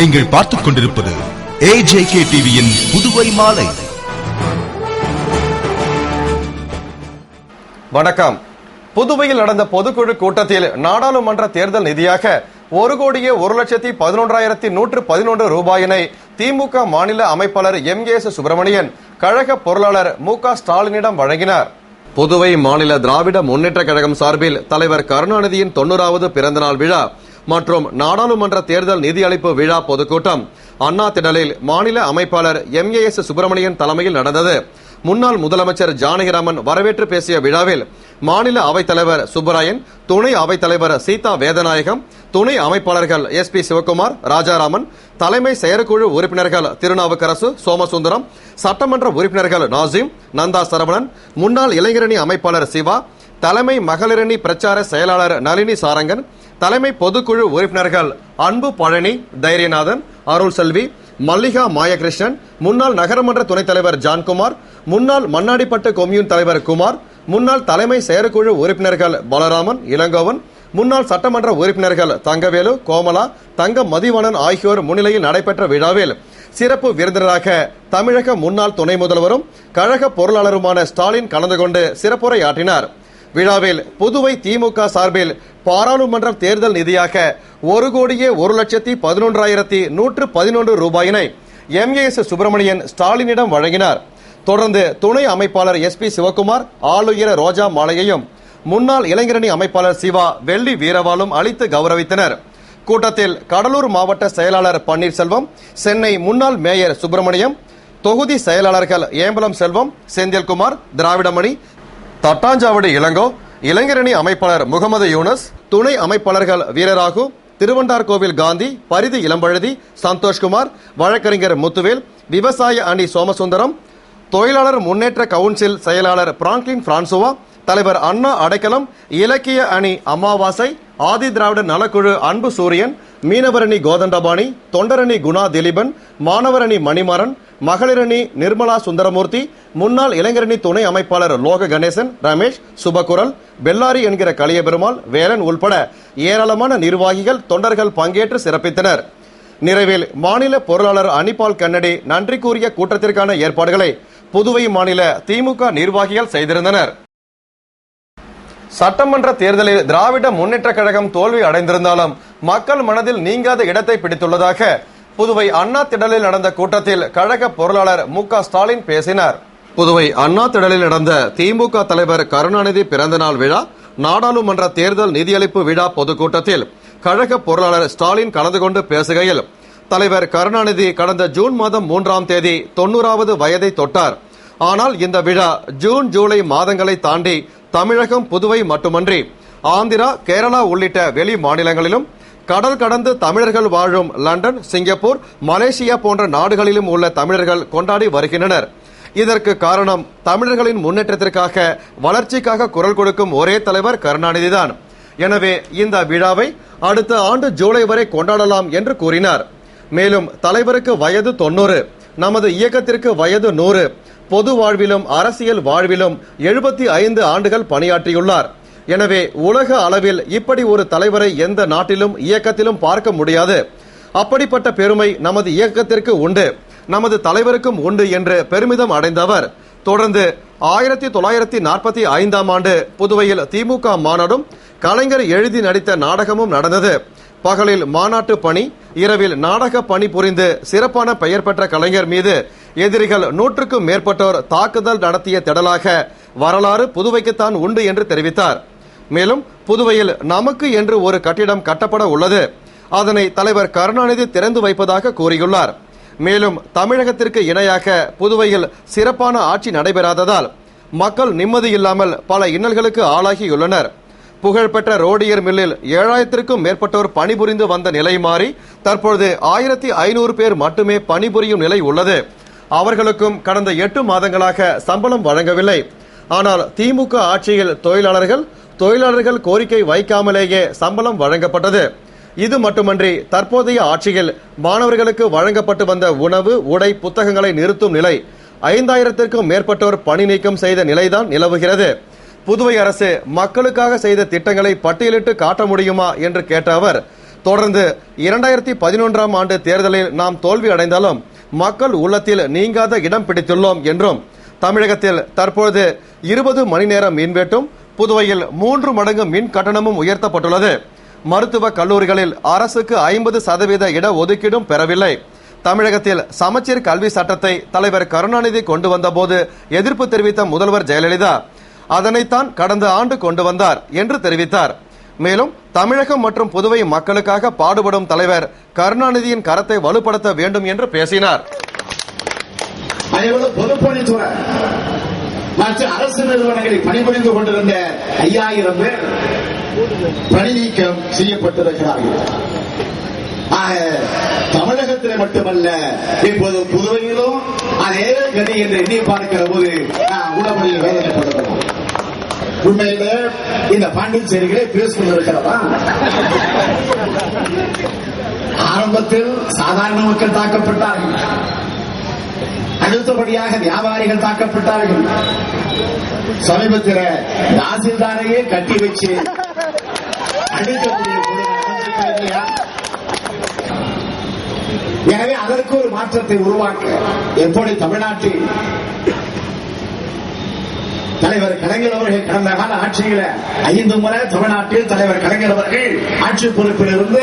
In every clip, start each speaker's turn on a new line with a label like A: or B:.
A: நீங்கள் பார்த்துக் கொண்டிருப்பது AJK டிவியின் புதுவை மாலை.
B: வணக்கம். புதுவையில் நடந்த பொதுக்குழு கூட்டத்தில் நாடாளுமன்ற தேர்தல் நிதியாக 1,01,11,111 ரூபாயினை திமுக மாநில அமைப்பாளர் MKS சுப்பிரமணியன் கழக பொருளாளர் MK ஸ்டாலினிடம் வழங்கினார். புதுவை மாநில திராவிட முன்னேற்ற கழகம் சார்பில் தலைவர் கருணாநிதியின் 90வது பிறந்தநாள் விழா மற்றும் நாடாளுமன்ற தேர்தல் நிதியளிப்பு விழா பொதுக்கூட்டம் அண்ணா திடலில் மாநில அமைப்பாளர் MKS சுப்பிரமணியன் தலைமையில் நடந்தது. முன்னாள் முதலமைச்சர் ஜானகிராமன் வரவேற்று பேசிய விழாவில் மாநில அவைத்தலைவர் சுப்பராயன், துணை அவைத்தலைவர் சீதா வேதநாயகம், துணை அமைப்பாளர்கள் SP சிவக்குமார், ராஜாராமன், தலைமை செயற்குழு உறுப்பினர்கள் திருநாவுக்கரசு, சோமசுந்தரம், சட்டமன்ற உறுப்பினர்கள் நாசிம், நந்தா சரவணன், முன்னாள் இளைஞரணி அமைப்பாளர் சிவா, தலைமை மகளிரணி பிரச்சார செயலாளர் நளினி சாரங்கன், தலைமை பொதுக்குழு உறுப்பினர்கள் அன்பு பழனி, தைரியநாதன், அருள் செல்வி, மல்லிகா மாயகிருஷ்ணன், முன்னாள் நகரமன்ற துணைத் தலைவர் ஜான்குமார், முன்னாள் மண்ணாடிப்பட்டு கொம்யூன் தலைவர் குமார், முன்னாள் தலைமை செயற்குழு உறுப்பினர்கள் பலராமன், இளங்கோவன், முன்னாள் சட்டமன்ற உறுப்பினர்கள் தங்கவேலு, கோமலா, தங்க மதிவணன் ஆகியோர் முன்னிலையில் நடைபெற்ற விழாவில் சிறப்பு விருந்தினராக தமிழக முன்னாள் துணை முதல்வரும் கழக பொருளாளருமான ஸ்டாலின் கலந்து கொண்டு சிறப்புரையாற்றினார். விழாவில் புதுவை திமுக சார்பில் பாராளுமன்ற தேர்தல் நிதியாக 1,01,11,111 ரூபாயினை MKS சுப்பிரமணியன் ஸ்டாலினிடம் வழங்கினார். தொடர்ந்து துணை அமைப்பாளர் SP சிவக்குமார் ஆளுயர ரோஜா மாலையையும் முன்னாள் இளைஞரணி அமைப்பாளர் சிவா வெள்ளி வீரவாலும் அளித்து கௌரவித்தனர். கூட்டத்தில் கடலூர் மாவட்ட செயலாளர் பன்னீர்செல்வம், சென்னை முன்னாள் மேயர் சுப்பிரமணியம், தொகுதி செயலாளர்கள் ஏம்பலம் செல்வம், செந்தில்குமார், திராவிடமணி, தட்டாஞ்சாவடி இளங்கோ, இளைஞரணி அமைப்பாளர் முகமது யூனஸ், துணை அமைப்பாளர்கள் வீரராகு, திருவண்டார்கோவில் காந்தி, பரிதி இளம்பழுதி, சந்தோஷ்குமார், வழக்கறிஞர் முத்துவேல், விவசாய அணி சோமசுந்தரம், தொழிலாளர் முன்னேற்ற கவுன்சில் செயலாளர் பிராங்க்லின் பிரான்சுவா, தலைவர் அண்ணா அடைக்கலம், இலக்கிய அணி அமாவாசை, ஆதி திராவிட நலக்குழு அன்பு சூரியன், மீனவரணி கோதண்டபாணி, தொண்டரணி குணா திலீபன், மாணவரணி மணிமாறன், மகளிரணி நிர்மலா சுந்தரமூர்த்தி, முன்னாள் இளைஞரணி துணை அமைப்பாளர் லோக கணேசன், ரமேஷ், சுபகுரல், பெல்லாரி என்கிற கலியபெருமாள், வேலன் உள்பட ஏராளமான நிர்வாகிகள், தொண்டர்கள் பங்கேற்று சிறப்பித்தனர். நிறைவில் மாநில பொருளாளர் அனிபால் கன்னடி நன்றி கூறிய கூட்டத்திற்கான ஏற்பாடுகளை புதுவை மாநில திமுக நிர்வாகிகள் செய்திருந்தனர். சட்டமன்ற தேர்தலில் திராவிட முன்னேற்ற கழகம் தோல்வி அடைந்திருந்தாலும் மக்கள் மனதில் நீங்காத இடத்தை பிடித்துள்ளதாக புதுவை அண்ணா திடலில் நடந்த கூட்டத்தில் கழக பொருளாளர் MK ஸ்டாலின் பேசினார். புதுவை அண்ணா திடலில் நடந்த திமுக தலைவர் கருணாநிதி பிறந்தநாள் விழா, நாடாளுமன்ற தேர்தல் நிதியளிப்பு விழா பொதுக்கூட்டத்தில் கழக பொருளாளர் ஸ்டாலின் கலந்து கொண்டு பேசுகையில், தலைவர் கருணாநிதி கடந்த ஜூன் மாதம் 3ஆம் தேதி 90வது வயதை தொட்டார். ஆனால் இந்த விழா ஜூன், ஜூலை மாதங்களை தாண்டி தமிழகம், புதுவை மட்டுமன்றி ஆந்திரா, கேரளா உள்ளிட்ட வெளி மாநிலங்களிலும் கடல் கடந்து தமிழர்கள் வாழும் லண்டன், சிங்கப்பூர், மலேசியா போன்ற நாடுகளிலும் உள்ள தமிழர்கள் கொண்டாடி வருகின்றனர். இதற்கு காரணம் தமிழர்களின் முன்னேற்றத்திற்காக, வளர்ச்சிக்காக குரல் கொடுக்கும் ஒரே தலைவர் கருணாநிதிதான். எனவே இந்த விழாவை அடுத்த ஆண்டு ஜூலை வரை கொண்டாடலாம் என்று கூறினார். மேலும் தலைவருக்கு வயது 90, நமது இயக்கத்திற்கு வயது 100, பொது வாழ்விலும் அரசியல் வாழ்விலும் 75 ஆண்டுகள் பணியாற்றியுள்ளார். எனவே உலக அளவில் இப்படி ஒரு தலைவரை எந்த நாட்டிலும் இயக்கத்திலும் பார்க்க முடியாது. அப்படிப்பட்ட பெருமை நமது இயக்கத்திற்கு உண்டு, நமது தலைவருக்கும் உண்டு என்று பெருமிதம் அடைந்தவர் தொடர்ந்து 1945ஆம் ஆண்டு புதுவையில் திமுக மாநாடும் கலைஞர் எழுதி நடித்த நாடகமும் நடந்தது. பகலில் மாநாட்டு பணி, இரவில் நாடக பணி புரிந்து சிறப்பான பெயர் பெற்ற கலைஞர் மீது எதிரிகள் 100க்கும் மேற்பட்டோர் தாக்குதல் நடத்திய திடலாக வரலாறு புதுவைக்குத்தான் உண்டு என்று தெரிவித்தார். மேலும் புதுவையில் நமக்கு என்று ஒரு கட்டிடம் கட்டப்பட உள்ளது, அதனை தலைவர் கருணாநிதி திறந்து வைப்பதாக கூறியுள்ளார். மேலும் தமிழகத்திற்கு இணையாக புதுவையில் சிறப்பான ஆட்சி நடைபெறாததால் மக்கள் நிம்மதியில்லாமல் பல இன்னல்களுக்கு ஆளாகியுள்ளனர். புகழ்பெற்ற ரோடியர் மில்லில் 7000க்கும் மேற்பட்டோர் பணிபுரிந்து வந்த நிலை மாறி தற்பொழுது 1500 பேர் மட்டுமே பணிபுரியும் நிலை உள்ளது. அவர்களுக்கும் கடந்த 8 மாதங்களாக சம்பளம் வழங்கவில்லை. ஆனால் திமுக ஆட்சியில் தொழிலாளர்கள் கோரிக்கை வைக்காமலேயே சம்பளம் வழங்கப்பட்டது. இது மட்டுமன்றி தற்போதைய ஆட்சியில் மாணவர்களுக்கு வழங்கப்பட்டு வந்த உணவு, உடை, புத்தகங்களை நிறுத்தும் நிலை, 5000த்திற்கும் மேற்பட்டோர் பணி நீக்கம் செய்த நிலைதான் நிலவுகிறது. புதுவை அரசு மக்களுக்காக செய்த திட்டங்களை பட்டியலிட்டு காட்ட முடியுமா என்று கேட்ட அவர், தொடர்ந்து 2011ஆம் ஆண்டு தேர்தலில் நாம் தோல்வி அடைந்தாலும் மக்கள் உள்ளத்தில் நீங்காத இடம் பிடித்துள்ளோம் என்றும், தமிழகத்தில் தற்பொழுது 20 மணி நேரம் மின்வெட்டும், புதுவையில் 3 மடங்கு மின் கட்டணமும் உயர்த்தப்பட்டுள்ளது. மருத்துவக் கல்லூரிகளில் அரசுக்கு 50% இட ஒதுக்கீடும் பெறவில்லை. தமிழகத்தில் சமச்சீர் கல்வி சட்டத்தை தலைவர் கருணாநிதி கொண்டு வந்தபோது எதிர்ப்பு தெரிவித்த முதல்வர் ஜெயலலிதா அதனைத்தான் கடந்த ஆண்டு கொண்டு வந்தார் என்று தெரிவித்தார். மேலும் தமிழகம் மற்றும் புதுவை மக்களுக்காக பாடுபடும் தலைவர் கருணாநிதியின் கரத்தை வலுப்படுத்த வேண்டும் என்று பேசினார்.
C: பொதுப்பணித்துறை மற்ற அரசு நிறுவனங்களில் பணிபுரிந்து கொண்டிருந்த 5000 பேர் பணி நீக்கம் செய்யப்பட்டிருக்கிறார்கள். தமிழகத்தில் மட்டுமல்ல, இப்போது புதுவையிலும் அதே கதி என்று எண்ணி பார்க்கிற போது உடம்புகளில் வேதனைப்படுகிறோம். உண்மையிலே இந்த பாண்டிச்சேரிகளை பேசிக்கொண்டிருக்கிறதா? ஆரம்பத்தில் சாதாரண மக்கள் தாக்கப்பட்டார்கள், அடுத்தபடியாக வியாபாரிகள் தாக்கப்பட்டார்கள், சமீபத்தில் தாசில்தாரையே கட்டி வச்சு அடிக்கக்கூடிய. எனவே அதற்கு ஒரு மாற்றத்தை உருவாக்க எப்படி தமிழ்நாட்டில் தலைவர் கலைஞர் அவர்கள் கடந்த கால ஆட்சியில 5 முறை தமிழ்நாட்டில் தலைவர் கலைஞர் அவர்கள் ஆட்சி பொறுப்பில் இருந்து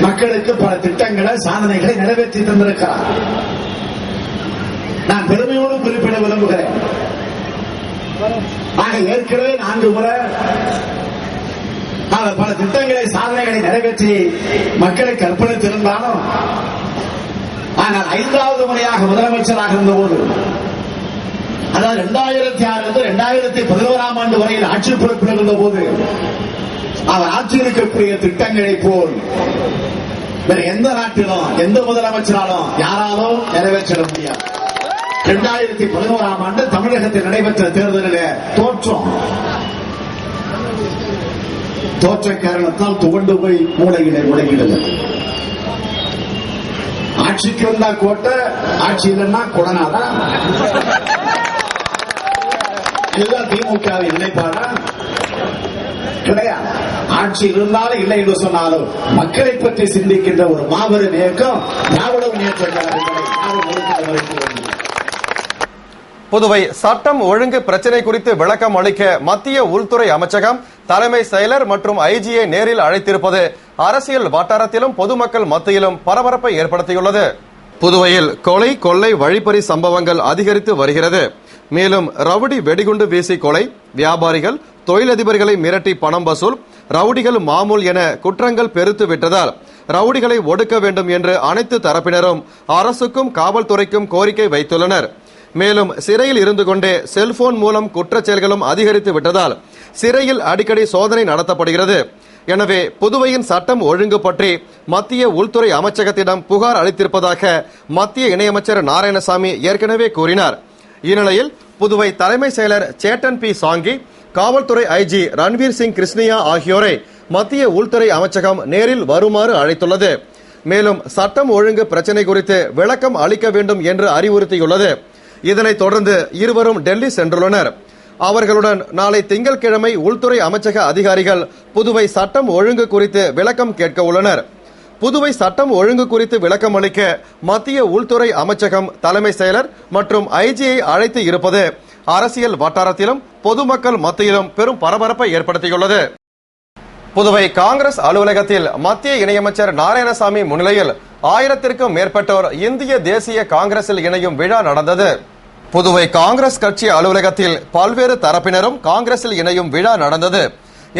C: மக்களுக்கு பல திட்டங்களை, சாதனைகளை நிறைவேற்றி தந்திருக்கிறார். நான் பெருமையோடு குறிப்பிட விரும்புகிறேன். ஏற்கனவே 4 முறை பல திட்டங்களை, சாதனைகளை நிறைவேற்றி மக்களுக்கு அர்ப்பணித்திருந்தாலும், ஆனால் 5வது முறையாக முதலமைச்சராக இருந்தபோது, அதாவது 2006 2011ஆம் ஆண்டு வரையில் ஆட்சி பொறுப்பில் இருந்த போது அவர் ஆட்சியிருக்கக்கூடிய திட்டங்களை போல் வேற எந்த நாட்டிலும் எந்த முதலமைச்சராலும் யாராலும் நிறைவேற்ற முடியாது. 2011ஆம் ஆண்டு தமிழகத்தில் நடைபெற்ற தேர்தலில் தோற்ற காரணத்தால் துவண்டு போய் மூளையிடல். ஆட்சிக்கு வந்தா கோட்டை, ஆட்சி இல்லைன்னா கொடநாதா? எல்லாம் திமுகவின் நிலைப்பாடா? கிடையாது. ஆட்சி இருந்தாலும் இல்லை என்று சொன்னாலும் மக்களை பற்றி சிந்திக்கின்ற ஒரு மாபெரும் இயக்கம் திராவிட முன்னேற்ற கழகத்தை.
B: புதுவை சட்டம் ஒழுங்கு பிரச்சினை குறித்து விளக்கம் அளிக்க மத்திய உள்துறை அமைச்சகம் தலைமை செயலர் மற்றும் ஐஜியை நேரில் அழைத்திருப்பது அரசியல் வட்டாரத்திலும் பொதுமக்கள் மத்தியிலும் பரபரப்பை ஏற்படுத்தியுள்ளது. புதுவையில் கொலை, கொள்ளை, வழிப்பறி சம்பவங்கள் அதிகரித்து வருகிறது. மேலும் ரவுடி வெடிகுண்டு வீசி கொலை, வியாபாரிகள், தொழிலதிபர்களை மிரட்டி பணம் வசூல், ரவுடிகள் மாமூல் என குற்றங்கள் பெருத்து விட்டதால் ரவுடிகளை ஒடுக்க வேண்டும் என்று அனைத்து தரப்பினரும் அரசுக்கும் காவல்துறைக்கும் கோரிக்கை வைத்துள்ளனர். மேலும் சிறையில் இருந்து கொண்டே செல்போன் மூலம் குற்றச் செயல்களும் அதிகரித்து விட்டதால் சிறையில் அடிக்கடி சோதனை நடத்தப்படுகிறது. எனவே புதுவையின் சட்டம் ஒழுங்கு பற்றி மத்திய உள்துறை அமைச்சகத்திடம் புகார் அளித்திருப்பதாக மத்திய இணையமைச்சர் நாராயணசாமி ஏற்கனவே கூறினார். இந்நிலையில் புதுவை தலைமை செயலர் சேட்டன் பி சாங்கி, காவல்துறை ஐஜி ரன்வீர் சிங் கிருஷ்ணியா ஆகியோரை மத்திய உள்துறை அமைச்சகம் நேரில் வருமாறு அழைத்துள்ளது. மேலும் சட்டம் ஒழுங்கு பிரச்சினை குறித்து விளக்கம் அளிக்க வேண்டும் என்று அறிவுறுத்தியுள்ளது. இதனைத் தொடர்ந்து இருவரும் டெல்லி சென்றுள்ளனர். அவர்களுடன் நாளை திங்கட்கிழமை உள்துறை அமைச்சக அதிகாரிகள் புதுவை சட்டம் ஒழுங்கு குறித்து விளக்கம் கேட்க உள்ளனர். புதுவை சட்டம் ஒழுங்கு குறித்து விளக்கம் அளிக்க மத்திய உள்துறை அமைச்சகம் தலைமை செயலர் மற்றும் ஐஜியை அழைத்து இருப்பது அரசியல் வட்டாரத்திலும் பொதுமக்கள் மத்தியிலும் பெரும் பரபரப்பை ஏற்படுத்தியுள்ளது. புதுவை காங்கிரஸ் அலுவலகத்தில் மத்திய இணையமைச்சர் நாராயணசாமி முன்னிலையில் 1000க்கும் மேற்பட்டோர் இந்திய தேசிய காங்கிரஸில் இணையும் விழா நடந்தது. புதுவை காங்கிரஸ் கட்சி அலுவலகத்தில் பல்வேறு தரப்பினரும் காங்கிரஸில் இணையும் விழா நடந்தது.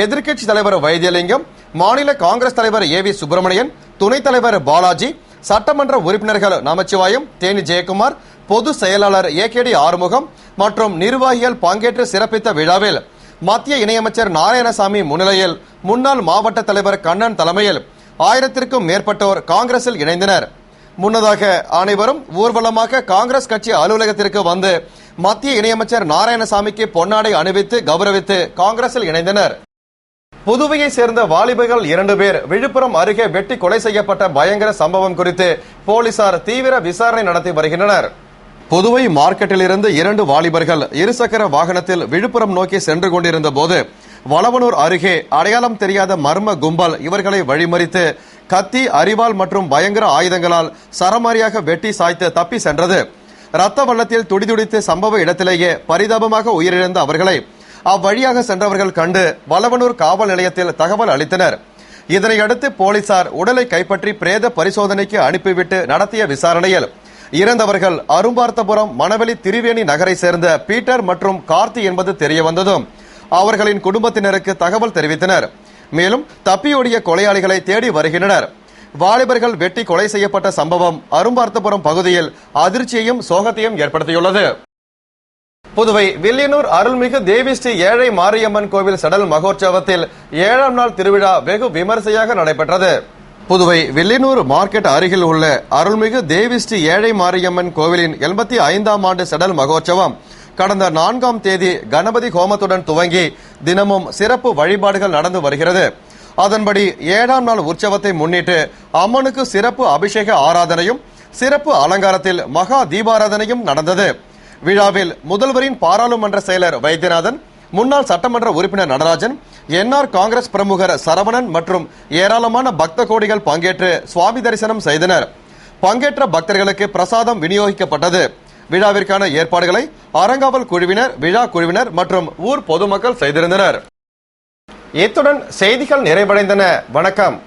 B: எதிர்க்கட்சி தலைவர் வைத்தியலிங்கம், மாநில காங்கிரஸ் தலைவர் ஏவி சுப்பிரமணியன், துணைத் தலைவர் பாலாஜி, சட்டமன்ற உறுப்பினர்கள் நமச்சிவாயம், தேனி ஜெயக்குமார், பொதுச் செயலாளர் ஏகேடி ஆறுமுகம் மற்றும் நிர்வாகிகள் பங்கேற்று சிறப்பித்த விழாவில் மத்திய இணையமைச்சர் நாராயணசாமி முன்னிலையில் முன்னாள் மாவட்ட தலைவர் கண்ணன் தலைமையில் 1000க்கும் மேற்பட்டோர் காங்கிரஸில் இணைந்தனர். முன்னதாக அனைவரும் ஊர்வலமாக காங்கிரஸ் கட்சி அலுவலகத்திற்கு வந்து மத்திய இணையமைச்சர் நாராயணசாமிக்கு பொன்னாடை அணிவித்து கௌரவித்து காங்கிரஸில் இணைந்தனர். புதுவையை சேர்ந்த வாலிபர்கள் 2 பேர் விழுப்புரம் அருகே வெட்டி கொலை செய்யப்பட்ட பயங்கர சம்பவம் குறித்து போலீசார் தீவிர விசாரணை நடத்தி வருகின்றனர். புதுவை மார்க்கெட்டில் இருந்து 2 வாலிபர்கள் இருசக்கர வாகனத்தில் விழுப்புரம் நோக்கி சென்று கொண்டிருந்த போது வளவனூர் அருகே அடையாளம் தெரியாத மர்ம கும்பல் இவர்களை வழிமறித்து கத்தி, அரிவாள் மற்றும் பயங்கர ஆயுதங்களால் சரமாரியாக வெட்டி சாய்த்து தப்பி சென்றது. ரத்த வெள்ளத்தில் துடிதுடித்து சம்பவ இடத்திலேயே பரிதாபமாக உயிரிழந்த அவர்களை அவ்வழியாக சென்றவர்கள் கண்டு வளவனூர் காவல் நிலையத்தில் தகவல் அளித்தனர். இதனையடுத்து போலீசார் உடலை கைப்பற்றி பிரேத பரிசோதனைக்கு அனுப்பிவிட்டு நடத்திய விசாரணையில் இறந்தவர்கள் அரும்பார்த்தபுரம் மணவெளி திரிவேணி நகரை சேர்ந்த பீட்டர் மற்றும் கார்த்தி என்பது தெரியவந்ததும் அவர்களின் குடும்பத்தினருக்கு தகவல் தெரிவித்தனர். மேலும் தப்பியோடிய கொலையாளிகளை தேடி வருகின்றனர். வாலிபர்கள் வெட்டி கொலை செய்யப்பட்ட சம்பவம் அரும்பார்த்தபுரம் பகுதியில் அதிர்ச்சியையும் சோகத்தையும் ஏற்படுத்தியுள்ளது. புதுவை வில்லியனூர் அருள்மிகு தேவி ஸ்ரீ ஏழை மாரியம்மன் கோவில் சடல் மகோற்சவத்தில் 7ஆம் நாள் திருவிழா வெகு விமரிசையாக நடைபெற்றது. புதுவை வில்லியனூர் மார்க்கெட் அருகில் உள்ள அருள்மிகு தேவி ஸ்ரீ ஏழை மாரியம்மன் கோவிலின் 85ஆம் ஆண்டு சடல் மகோற்சவம் கடந்த 4ஆம் தேதி கணபதி ஹோமத்துடன் துவங்கி தினமும் சிறப்பு வழிபாடுகள் நடந்து வருகிறது. அதன்படி 7ஆம் நாள் உற்சவத்தை முன்னிட்டு அம்மனுக்கு சிறப்பு அபிஷேக ஆராதனையும் சிறப்பு அலங்காரத்தில் மகா தீபாராதனையும் நடந்தது. விழாவில் முதல்வரின் பாராளுமன்ற செயலர் வைத்தியநாதன், முன்னாள் சட்டமன்ற உறுப்பினர் நடராஜன், என்ஆர் காங்கிரஸ் பிரமுகர் சரவணன் மற்றும் ஏராளமான பக்த கோடிகள் பங்கேற்று சுவாமி தரிசனம் செய்தனர். பங்கேற்ற பக்தர்களுக்கு பிரசாதம் விநியோகிக்கப்பட்டது. விழாவிற்கான ஏற்பாடுகளை அறங்காவல் குழுவினர், விழா குழுவினர் மற்றும் ஊர் பொதுமக்கள் செய்திருந்தனர். இத்துடன் செய்திகள் நிறைவடைந்தன. வணக்கம்.